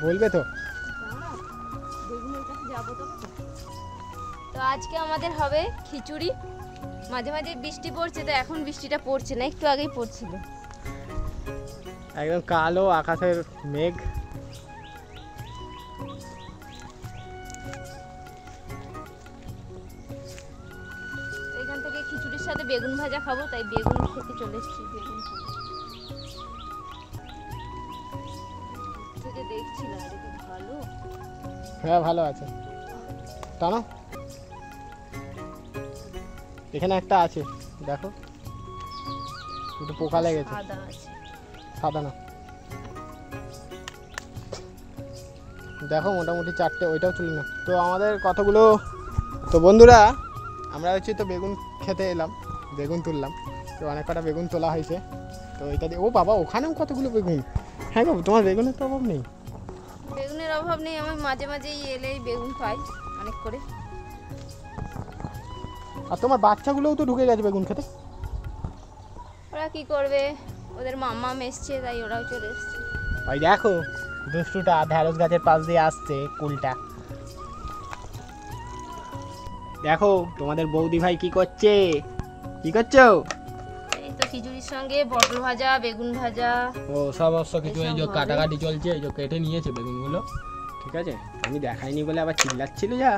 বলবে তো। তো আজকে আমাদের হবে খিচুড়ি। মাঝে মাঝে বৃষ্টি পড়ছে, তো এখন বৃষ্টিটা পড়ছে না, একটু আগেই পড়ছিল। একদম কালো আকাশের মেঘ। এখান থেকে খিচুড়ির সাথে বেগুন ভাজা খাবো, তাই বেগুন খেতে চলে এসেছি। বেগুন থেকে দেখছিলাম, এটা কি ভালো? হ্যাঁ ভালো আছে। টানো, এখানে একটা আছে দেখো, একটু পোকা লেগেছে। সাদা আছে, সাদা না, দেখো মোটামুটি 4টে, ওইটাও চলে না। তো আমাদের কতগুলো, তো বন্ধুরা আমরা হচ্ছে তো বেগুন খেতে এলাম, বেগুন তুললাম। তো অনেক কটা বেগুন তোলা হয়েছে। তো এটা দিয়ে, ও বাবা ওখানেও কতগুলো বেগুন। হ্যাঁ গো, তোমার বেগুনের তো অভাব নেই। বেগুনের অভাব নেই, আমি মাঝে মাঝেই এলেই বেগুন পাই অনেক করে। আর তোমার বাচ্চাগুলোও তো ঢুকে গেছে বেগুন খেতে। ওরা কি করবে, ওদের মাম্মা এসছে তাই ওরাও চলে এসছে। ওই দেখো দুষ্টুটা ঢ্যাঁড়স গাছের পাশ দিয়ে আসছে, কুলটা। দেখো তোমাদের বৌদি ভাই কি করছে, কি করছো? এই তো খিচুড়ির সঙ্গে পটল ভাজা, বেগুন ভাজা, ও সমস্ত কিছু এই যে এসব হবে। কাটাকাটি চলছে, এই যে কেটে নিয়েছে বেগুনগুলো। ঠিক আছে, আমি দেখাইনি বলে আবার চিল্লাচ্ছিল, যা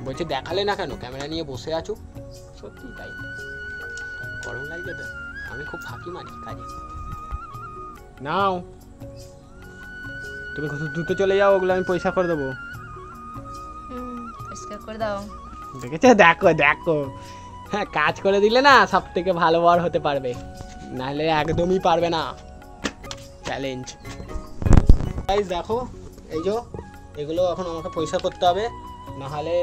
বলছে দেখালে না কেন, ক্যামেরা নিয়ে বসে আছো। সত্যি তাই, গরম লাগছে তো, আমি খুব ফাঁকি মারি কাজে। নাও তুমি কত দ্রুত চলে যাও, ওগুলো আমি পয়সা করে দেবো। পরিষ্কার করে দাও। দেখেছো, দেখো দেখো, হ্যাঁ কাজ করে দিলে না সব থেকে ভালো বর হতে পারবে, নাহলে একদমই পারবে না। চ্যালেঞ্জ। গাইস দেখো, এই যে এগুলো এখন আমাকে পয়সা করতে হবে, নাহলে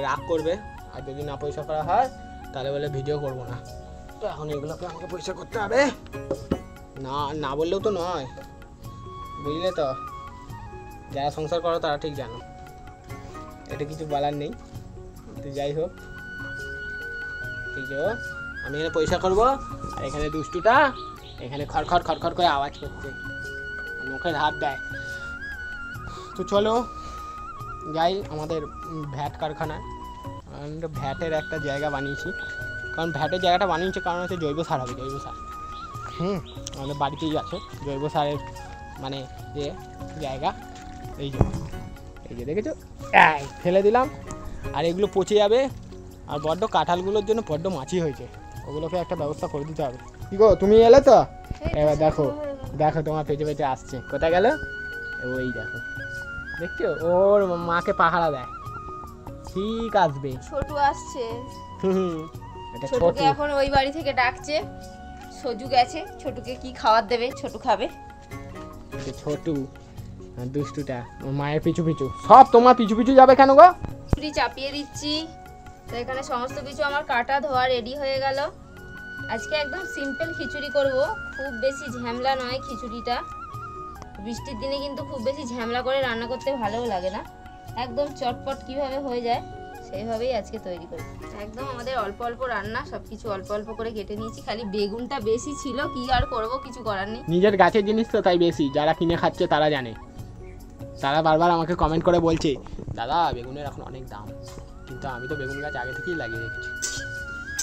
রাগ করবে। আর যদি না পয়সা করা হয় তাহলে বলে ভিডিও করব না। তো এখন এগুলোকে আমাকে পয়সা করতে হবে, না না বললেও তো নয়, বুঝলে তো। যারা সংসার করো তারা ঠিক জানো, এটা কিছু বলার নেই। তো যাই হোক, এই যে আমি এখানে পয়সা করব, আর এখানে দুষ্টুটা এখানে খড়খড় খড়খড় করে আওয়াজ করছে, মুখে হাত দেয়। তো চলো যাই আমাদের ভ্যাট কারখানায়। ভ্যাটের একটা জায়গা বানিয়েছি, কারণ ভ্যাটের জায়গাটা বানিয়েছে কারণ হচ্ছে জৈব সার হবে, জৈব সার। আমাদের বাড়িতেই আছে জৈব সারের মানে যে জায়গা। এই যে দেখেছো, ফেলে দিলাম, আর এগুলো পচে যাবে। আর বড্ড কাঁঠালগুলোর জন্য বড্ড মাছি হয়েছে, ওগুলোকে একটা ব্যবস্থা করে দিতে হবে। কি গো তুমি এলে তো? এবার দেখো দেখো তোমার পেছনে পেছনে আসছে, কোথায় গেল? ওই দেখো, দেখছো ওর মাকে পাহারা দেয়, ঠিক আসবে। ছোটু আসছে, এটা ছোট। ছোটুকে এখন ওই বাড়ি থেকে ডাকছে, সজু গেছে, ছোটুকে কি খাবার দেবে, ছোটু খাবে। এটা ছোটু আর দুষ্টুটা ওর মায়ের পিছু পিছু, সব তোমার পিছু পিছু যাবে কেন গো? খিচুড়ি চাপিয়ে দিচ্ছি। তো এখানে সমস্ত কিছু আমার কাটা ধোয়া রেডি হয়ে গেল। আজকে একদম সিম্পল খিচুড়ি করব, খুব বেশি ঝামেলা নয় খিচুড়িটা। বৃষ্টির দিনে কিন্তু খুব বেশি ঝামেলা করে রান্না করতে ভালোও লাগে না, একদম চটপট কিভাবে হয়ে যায় সেইভাবেই আজকে তৈরি করি। একদম আমাদের অল্প অল্প রান্না, সব কিছু অল্প অল্প করে কেটে নিয়েছি, খালি বেগুনটা বেশি ছিল, কি আর করব, কিছু করার নেই। নিজের গাছের জিনিস তো তাই বেশি, যারা কিনে খাচ্ছে তারা জানে। তারা বারবার আমাকে কমেন্ট করে বলছে দাদা বেগুনের এখন অনেক দাম, কিন্তু আমি তো বেগুন গাছ আগে থেকেই লাগিয়ে রেখেছি,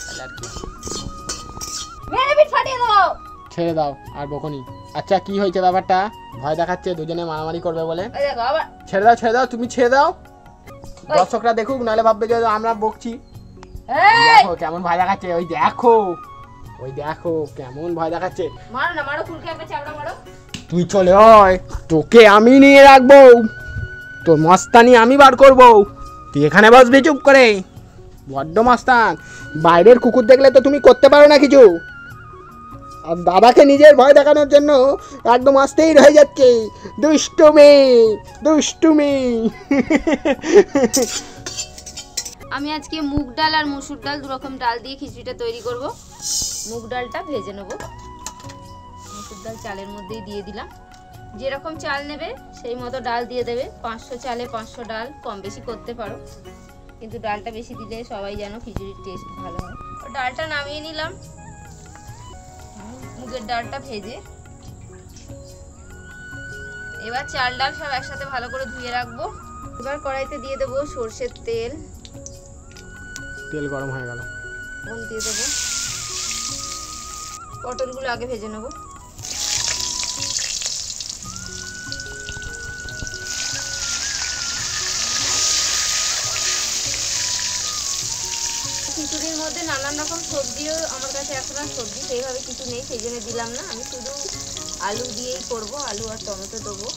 তাহলে আর কি। ছেড়ে দাও আর বকনি। আচ্ছা কি হয়েছে ব্যাপারটা? ভয় দেখাচ্ছে দুজনে মারামারি করবে বলে। ছেড়ে দাও ছেড়ে দাও, তুমি ছেড়ে দাও, দর্শকরা দেখুক, নাহলে ভাববে যে আমরা বকছি। দেখো কেমন ভয় দেখাচ্ছে, ওই দেখো ওই দেখো কেমন ভয় দেখাচ্ছে। মারো না, মারো, ফুলকে একটা চাপড়া মারো। তুই চলে আয়, তোকে আমি নিয়ে রাখবো, তোর মস্তানি আমি বার করবো, তুই এখানে বসবি চুপ করে। বড্ড মস্তান, বাইরের কুকুর দেখলে তো তুমি করতে পারো না কিছু, আর দাদাকে নিজের ভয় দেখানোর জন্য একদম অস্থির হয়ে যাচ্ছে। দুষ্টুমি দুষ্টুমি। আমি আজকে মুগ ডাল আর মসুর ডাল দুরকম ডাল দিয়ে খিচুড়িটা তৈরি করব। মুগ ডালটা ভেজে নেব, মসুর ডাল চালের মধ্যেই দিয়ে দিলাম। যেরকম চাল নেবে সেই মতো ডাল দিয়ে দেবে, 500 চালে 500 ডাল, কম বেশি করতে পারো, কিন্তু ডালটা বেশি দিলে সবাই জানো খিচুড়ির টেস্ট ভালো হয়। ডালটা নামিয়ে নিলাম, মুগের ডালটা ভেজে এবার চাল ডাল সব একসাথে ভালো করে ধুয়ে রাখবো। এবার কড়াইতে দিয়ে দেবো সর্ষের তেল। তেল গরম হয়ে গেল, দিয়ে দেবো পটলগুলো আগে ভেজে নেবো। খিচুড়ির মধ্যে নানান রকম সবজিও আমার কাছে এখন আর সবজি সেইভাবে কিছু নেই, সেই জন্য দিলাম না। আমি শুধু আলু দিয়েই করব, আলু আর টমেটো দেবো।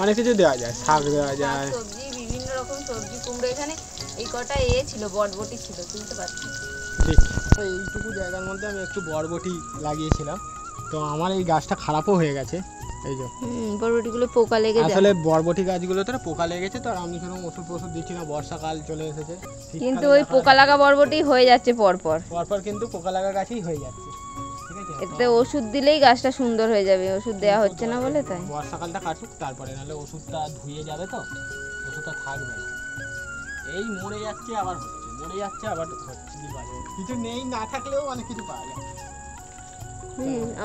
অনেক কিছু দেওয়া যায়, শাক দেওয়া যায়, সবজি বিভিন্ন রকম সবজি, কুমড়ো। এখানে এই কটা ছিল, বটবটি ছিল, তুলতে পারছি। ঠিক এইটুকু জায়গার মধ্যে আমি একটু বরবটি লাগিয়েছিলাম, তো আমার এই গাছটা খারাপও হয়ে গেছে। এই যে বরবটিগুলো পোকা লেগে যায়। আসলে বরবটি গাছগুলোতে পোকা লেগেছে, তো আর আমি কোনো ওষুধ দিচ্ছি না। বর্ষাকাল চলে এসেছে, কিন্তু ওই পোকা লাগা বরবটি হয়ে যাচ্ছে পরপর কিন্তু পোকা লাগা গাছই হয়ে যাচ্ছে। ঠিক আছে, এতে ওষুধ দিলেই গাছটা সুন্দর হয়ে যাবে, ওষুধ দেওয়া হচ্ছে না বলে তাই। বর্ষাকালটা কাটুক, তারপরে নাহলে ওষুধটা ধুয়ে যাবে, তো ওষুধটা থাকবে না। এই মরে যাচ্ছে আবার হচ্ছে, মরে যাচ্ছে আবার হচ্ছে, কিছু নেই, না থাকলেও অনেক কিছু পাওয়া যায়।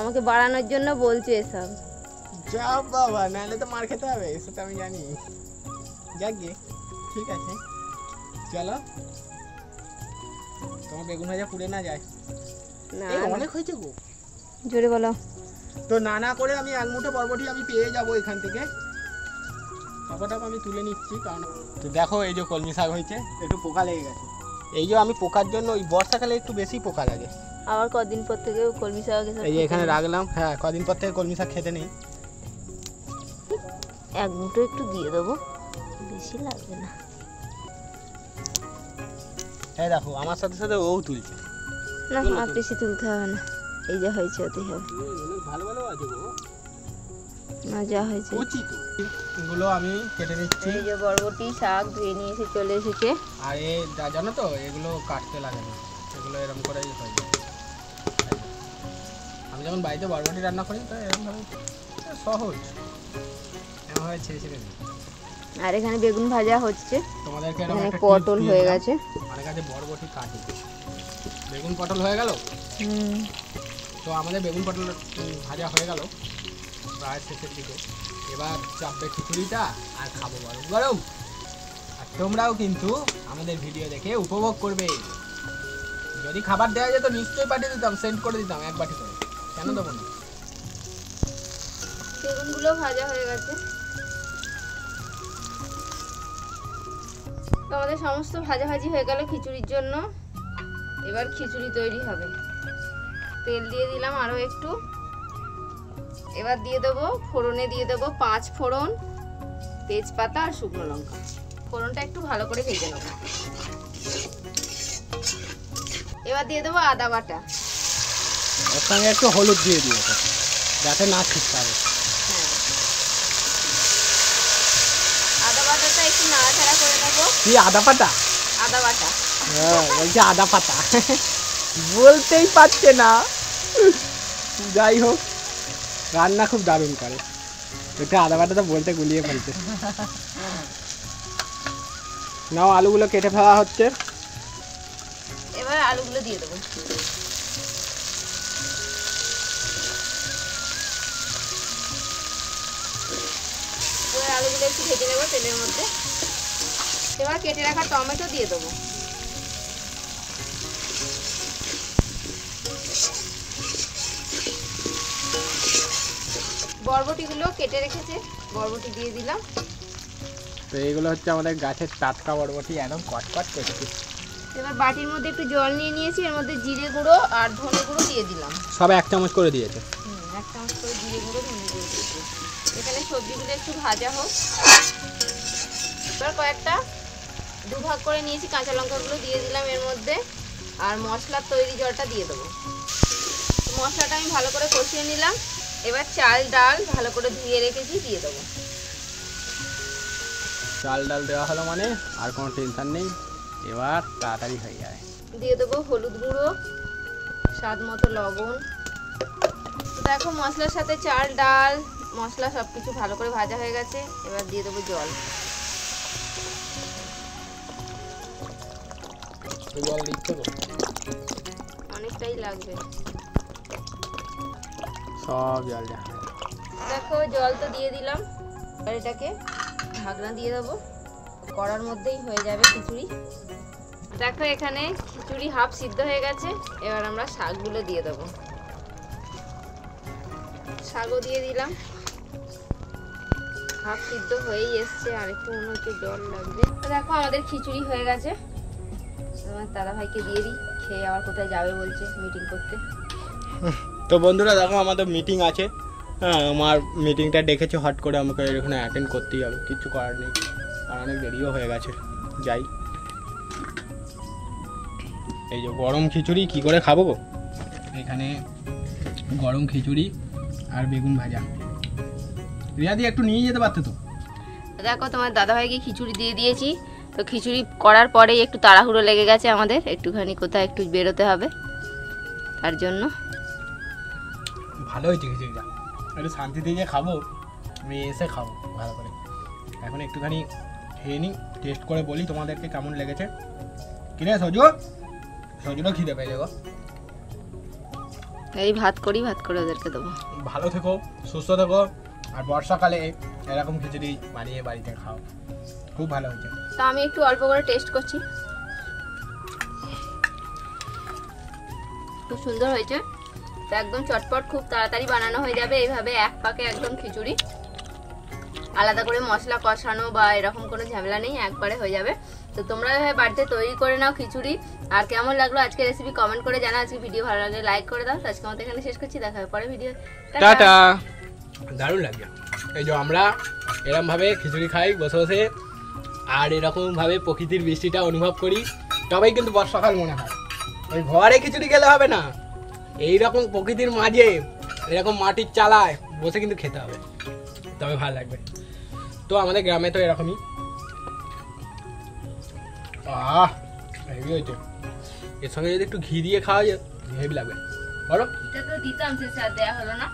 আমাকে বাড়ানোর জন্য বলছে এসব। যা বাবা, নাহলে তো মার খেতে হবে, সেটা আমি জানি। যাক গে, ঠিক আছে, চলো। তোমার বেগুন ভাজা পুড়ে না যায়। না অনেক হয়েছে গো, জোরে বলো। তো না করে আমি এক মুঠো বরবটি আমি পেয়ে যাবো এখান থেকে। সবটাও আমি তুলে নিচ্ছি, কারণ তো দেখো এই যে কলমি শাক হয়েছে, একটু পোকা লেগে গেছে। এই যে আমি পোকার জন্য, ওই বর্ষাকালে একটু বেশি পোকা লাগে। আবার কদিন পর থেকে কলমি শাক এই যে এখানে রাখলাম, হ্যাঁ কদিন পর থেকে কলমি শাক খেতে নেই। এক মুঠো একটু দিয়ে দেবো, বেশি লাগবে না। হ্যাঁ দেখো আমার সাথে সাথে ও তুলছে। না আর বেশি তুলতে হবে না, এই যা হয়েছে ওতেই হবে। ভালো ভালো আছে গো, না যা হয়েছে। এগুলো আমি কেটে নিচ্ছি। এই যে বরবটি শাক ধুয়ে নিয়ে এসে চলে এসেছে। আর এই জানো তো, এগুলো কাটতে লাগে না, এগুলো এরকম করেই হয়ে যায়। আমি যখন বাড়িতে বরবটি রান্না করি, তো এরকমভাবে সহজ, এরকমভাবে ছেড়ে ছেড়ে দিই। আর এখানে বেগুন ভাজা হচ্ছে, তোমাদেরকে এখানে পটল হয়ে গেছে। আমার কাছে বরবটি কাটি, বেগুন পটল হয়ে গেল। তো আমাদের বেগুন পটল ভাজা হয়ে গেল প্রায় শেষের দিকে। এবার চাপবে খিচুড়িটা আর খাবো গরম গরম। আর তোমরাও কিন্তু আমাদের ভিডিও দেখে উপভোগ করবে। যদি খাবার দেওয়া যেত নিশ্চয়ই পাঠিয়ে দিতাম, সেন্ড করে দিতাম এক বাটি করে, কেন দেবো না। বেগুনগুলো ভাজা হয়ে গেছে। তো আমাদের সমস্ত ভাজাভাজি হয়ে গেল খিচুড়ির জন্য। এবার খিচুড়ি তৈরি হবে। তেল দিয়ে দিলাম আরও একটু। এবার দিয়ে দেবো ফোড়নে, দিয়ে দেবো 5 ফোড়ন, তেজপাতা আর শুকনো লঙ্কা। ফোড়নটা একটু ভালো করে ভেজে নেব। এবার দিয়ে দেবো আদা বাটা, ওর সঙ্গে একটু হলুদ দিয়ে দিও যাতে না ছিটকে হবে। আদা বাটাটা একটু নাড়াচাড়া করে নেবো। কি আদা পাতা? আদা বাটা, হ্যাঁ বলছে আদা পাতা, বলতেই পারছে না। যাই হোক, রান্না খুব দারুণ করে, এটা আদা বাটাটা বলতে গুলিয়ে ফেলছে। নাও আলুগুলো কেটে ফেলা হচ্ছে। এবার আলুগুলো দিয়ে দেবো। এবার আলুগুলো একটু ভেজে নেবো তেলের মধ্যে। এবার কেটে রাখা টমেটো দিয়ে দেবো। বরবটিগুলো কেটে রেখেছে, বরবটি দিয়ে দিলাম। তো এইগুলো হচ্ছে আমাদের গাছের টাটকা বরবটি, একদম কটকট করছে। এবার বাটির মধ্যে একটু জল নিয়ে নিয়েছি, এর মধ্যে জিরে গুঁড়ো আর ধনে গুঁড়ো দিয়ে দিলাম। সব 1 চামচ করে দিয়েছে। 1 চামচ করে জিরে গুঁড়ো, ধনে গুঁড়ো দিয়েছি। এখানে সবজিগুলো একটু ভাজা হোক। এবার কয়েকটা দুভাগ করে নিয়েছি, কাঁচা লঙ্কাগুলো দিয়ে দিলাম এর মধ্যে। আর মশলার তৈরি জলটা দিয়ে দেবো। মশলাটা আমি ভালো করে কষিয়ে নিলাম। এবার চাল ডাল ভালো করে ধুয়ে রেখেছি দিয়ে দেবো। চাল ডাল দেওয়া হলো মানে আর কোনো টেনশন নেই, এবার তাড়াতাড়ি হয়ে যায়। দিয়ে দেবো হলুদ গুঁড়ো, স্বাদ মতো লবণ। দেখো মশলার সাথে চাল ডাল মশলা সব কিছু ভালো করে ভাজা হয়ে গেছে। এবার দিয়ে দেবো জল। জল দিচ্ছে তো অনেকটাই লাগবে। সব জল যা। দেখো দেখো জল তো দিয়ে দিলাম, আর এটাকে ঢাকনা দিয়ে দেবো, কড়ার মধ্যেই হয়ে যাবে খিচুড়ি। দেখো এখানে খিচুড়ি হাফ সিদ্ধ হয়ে গেছে, এবার আমরা শাকগুলো দিয়ে দেবো। শাকও দিয়ে দিলাম, হাফ সিদ্ধ হয়েই এসছে, আর একটু মনে হচ্ছে জল লাগবে। দেখো আমাদের খিচুড়ি হয়ে গেছে, আমার দাদা ভাইকে দিয়ে দিই, খেয়ে আবার কোথায় যাবে বলছে মিটিং করতে। তো বন্ধুরা দেখো আমাদের মিটিং আছে, হ্যাঁ আমার মিটিংটা ডেকেছে হট করে, আমাকে এখানে অ্যাটেন্ড করতেই হবে, কিছু করার নেই, আর অনেক দেরিও হয়ে গেছে, যাই। এই যে গরম খিচুড়ি কি করে খাবো গো, এখানে গরম খিচুড়ি আর বেগুন ভাজা। রিয়াদি একটু নিয়ে যেতে পারতো তো। দেখো তোমার দাদাভাইকে খিচুড়ি দিয়ে দিয়েছি, তো খিচুড়ি করার পরেই একটু তাড়াহুড়ো লেগে গেছে আমাদের, একটুখানি কোথায় একটু বেরোতে হবে, তার জন্য। ভালো হয়েছে খিচুড়িটা, একটু শান্তি দিয়ে খাবো, আমি এসে খাবো ভালো করে। এখন একটুখানি খেয়ে নিই, টেস্ট করে বলি তোমাদেরকে কেমন লেগেছে। কিরে সজু, সজুরও খিদে পেয়ে যাবো। এই ভাত করে ওদেরকে দেবো। ভালো থেকো, সুস্থ থেকো, আর বর্ষাকালে এরকম খিচুড়ি বানিয়ে বাড়িতে খাও, খুব ভালো হয়েছে। তা আমি একটু অল্প করে টেস্ট করছি, খুব সুন্দর হয়েছে। তো একদম চটপট, খুব তাড়াতাড়ি বানানো হয়ে যাবে এইভাবে, এক পাকে একদম খিচুড়ি, আলাদা করে মশলা কষানো বা এরকম কোনো ঝামেলা নেই, একবারে হয়ে যাবে। তো তোমরা এভাবে বাড়িতে তৈরি করে নাও খিচুড়ি। আর কেমন লাগলো আজকে রেসিপি কমেন্ট করে জানাও, আজকে ভিডিও ভালো লাগলে লাইক করে দাও। তো আজকে আমাদের এখানে শেষ করছি, দেখা হবে পরে ভিডিও। টাটা। দারুণ লাগবে, এই যে আমরা এরকম ভাবে খিচুড়ি খাই বসে বসে, আর এরকম ভাবে প্রকৃতির বৃষ্টিটা অনুভব করি, তবেই কিন্তু বর্ষাকাল মনে হয়। ওই ঘরে খিচুড়ি খেলে হবে না, এইরকম প্রকৃতির মাঝে এরকম মাটির চালায় বসে কিন্তু খেতে হবে, তবে ভালো লাগবে। তো আমাদের গ্রামে তো এরকমই। হেভি হয়েছে, এর সঙ্গে যদি একটু ঘি দিয়ে খাওয়া যায় হেভি লাগবে, বলো। এটা তো দিতাম, শেষে আর দেয়া হলো না।